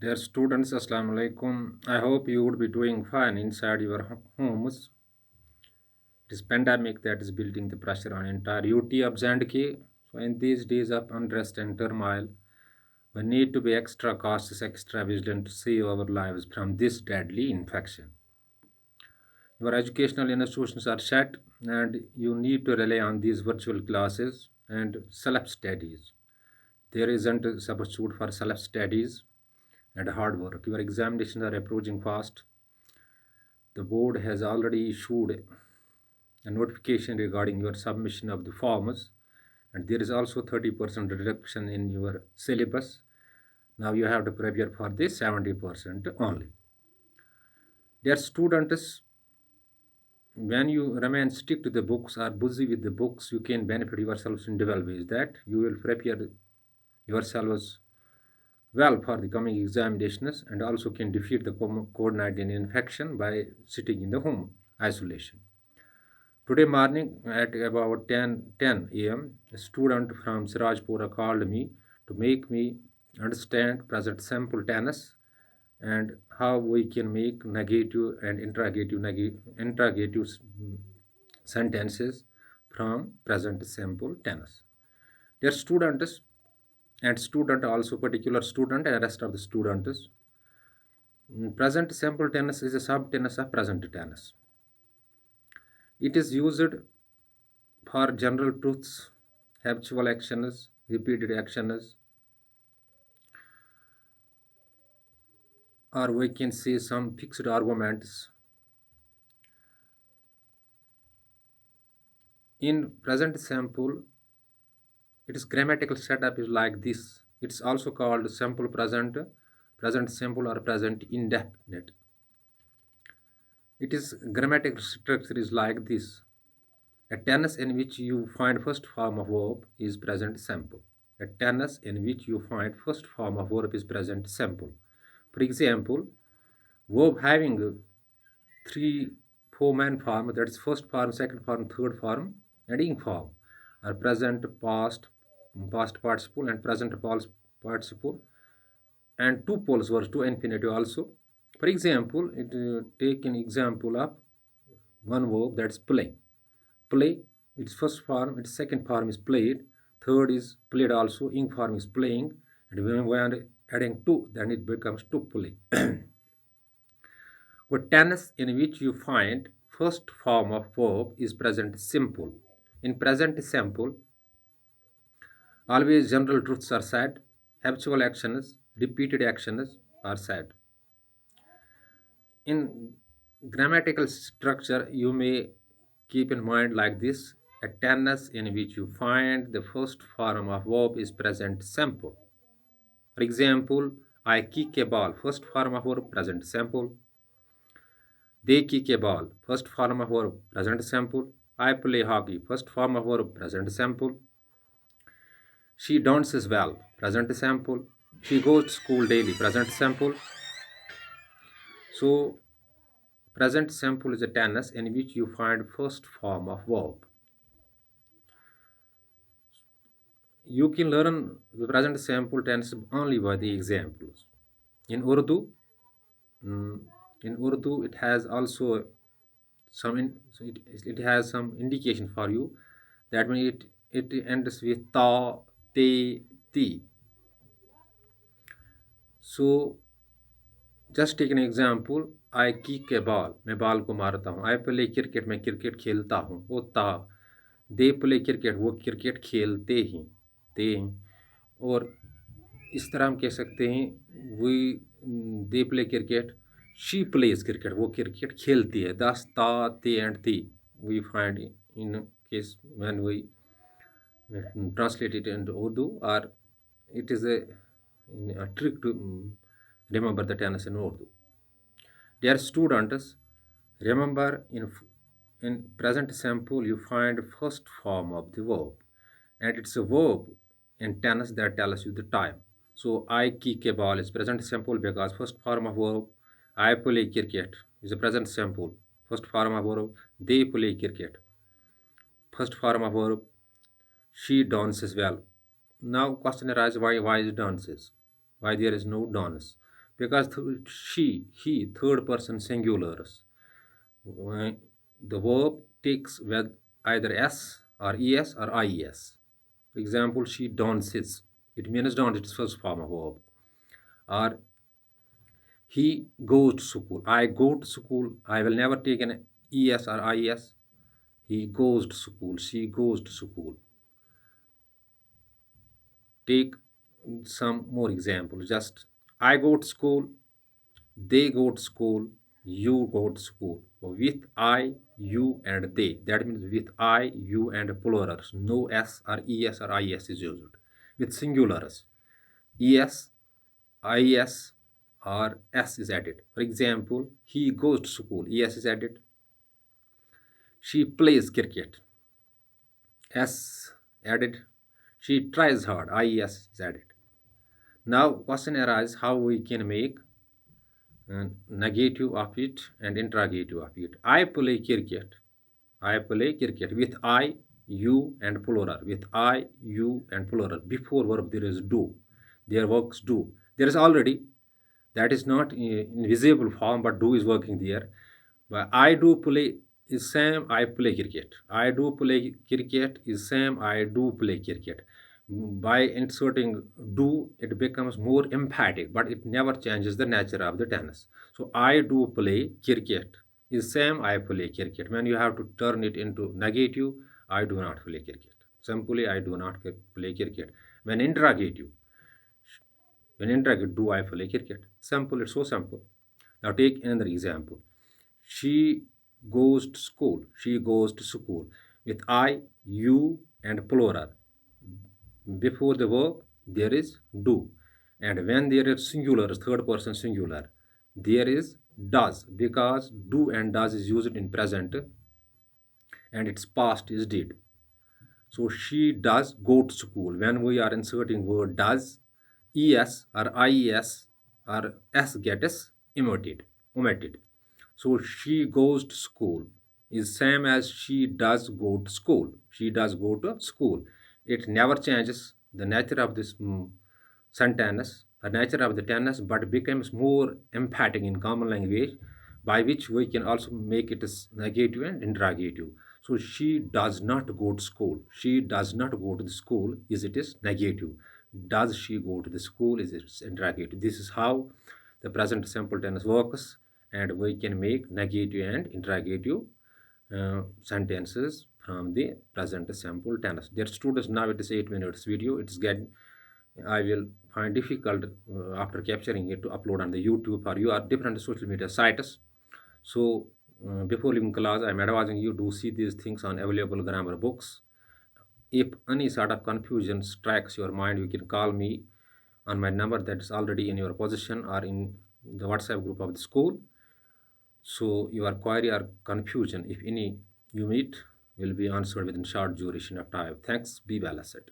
Dear students, Assalamu alaikum. I hope you would be doing fine inside your homes. This pandemic that is building the pressure on entire UT of Zandki. So in these days of unrest and turmoil, we need to be extra cautious, extra vigilant to save our lives from this deadly infection. Your educational institutions are shut, and you need to rely on these virtual classes and self studies. There isn't a substitute for self studies and hard work. Your examinations are approaching fast. The board has already issued a notification regarding your submission of the forms, and there is also 30% reduction in your syllabus. Now you have to prepare for this 70% only. Dear students, when you remain stick to the books or busy with the books, you can benefit yourselves in dual ways that you will prepare yourselves well for the coming examinations and also can defeat the COVID-19 infection by sitting in the home isolation. Today morning at about 10 a.m., a student from Sirajpura called me to make me understand present simple tense and how we can make negative and interrogative sentences from present simple tense. Their students and student also particular student and rest of the students. Present simple tense is a subtense of present tense. It is used for general truths, habitual actions, repeated actions, or we can say some fixed arguments. In present simple, its grammatical setup is like this. It's also called simple present, present simple, or present indefinite. It is grammatical structure is like this. A tense in which you find first form of verb is present simple. A tense in which you find first form of verb is present simple. For example, verb having three, four man form, that is first form, second form, third form, and ing form are present, past participle, and present past participle, and two poles verbs, two infinitive also. For example, take an example of one verb that's play. Play, its first form, its second form is played, third is played also, ing form is playing, and when we are adding two, then it becomes to play. A tense in which you find first form of verb is present simple. In present simple, always general truths are said, habitual actions, repeated actions are said. In grammatical structure, you may keep in mind like this: a tense in which you find the first form of verb is present simple. For example, I kick a ball, first form of verb present simple. They kick a ball, first form of verb present simple. I play hockey, first form of verb present simple. She dances well, present simple. She goes to school daily, present simple. So present simple is a tense in which you find first form of verb. You can learn the present simple tense only by the examples. In Urdu, mm, it has also it has some indication for you. That means it ends with ta, te, ti. So just take an example. I kick a ball, मैं ball को मारता हूँ. I play cricket, मैं cricket खेलता हूँ. वो ता. They play cricket, वो क्रिकेट खेलते ही ते. और इस तरह हम कह सकते हैं we they play cricket, she plays cricket, वो क्रिकेट खेलती है. दस ता ते and the we find in case when we translate it into Urdu, or it is a trick to remember the tense in Urdu. Dear students, remember in present simple you find first form of the verb, and it's a verb in tense that tells you the time. So I kick a ball is present simple because first form of verb. I play cricket is a present simple. First form of verb. They play cricket. First form of verb. She dances well. Now question arises, why is dances? Why there is no dance? because she, he, third person singulars. Uh, the verb takes with either s or es or ies. For example, she dances. It means dance, it's first form of verb. Or he goes to school. I go to school. I will never take an es or ies. He goes to school. She goes to school. Take some more examples. Just I go to school, they go to school, you go to school. With I, you, and they. That means with I, you, and plurals. No s or es or is is used. With singulars, es, is, or s is added. For example, he goes to school. Es is added. She plays cricket. S added. She tries hard. Is added. Now question arises how we can make negative of it and interrogative of it. I play cricket. I play cricket with I, you, and plural. With I, you, and plural. Before verb there is do. Their works do. There is already, that is not in visible form, but do is working there. But I do play is same I play cricket. I do play cricket is same I do play cricket. By inserting do, it becomes more emphatic, but it never changes the nature of the tense. So I do play cricket is same I play cricket. When you have to turn it into negative, I do not play cricket. Simply I do not play cricket. When interrogative, do I play cricket? Simple, it's so simple. Now take another example. She goes to school. She goes to school. With I, you, and plural. Before the verb, there is do. And when there is singular, third person singular, there is does, because do and does is used in present and its past is did. So she does go to school. When we are inserting word does, es or ies or s gets omitted. So she goes to school is same as she does go to school. She does go to school. It never changes the nature of this sentence, the nature of the tense, but becomes more emphatic in common language, by which we can also make it as negative and interrogative. So she does not go to school. She does not go to the school is it is negative. Does she go to the school is it interrogative. This is how the present simple tense works, and we can make negative and interrogative sentences from the present simple tense. Dear students, now it is 8 minutes video. It is getting, I will find difficult after capturing it to upload on the YouTube or your different social media sites. So before leaving class, I'm advising you to see these things on available grammar books. If any sort of confusion strikes your mind, you can call me on my number that is already in your possession or in the WhatsApp group of the school. So your query or confusion, if any you meet, will be answered within short duration of time. Thanks. Be well asset.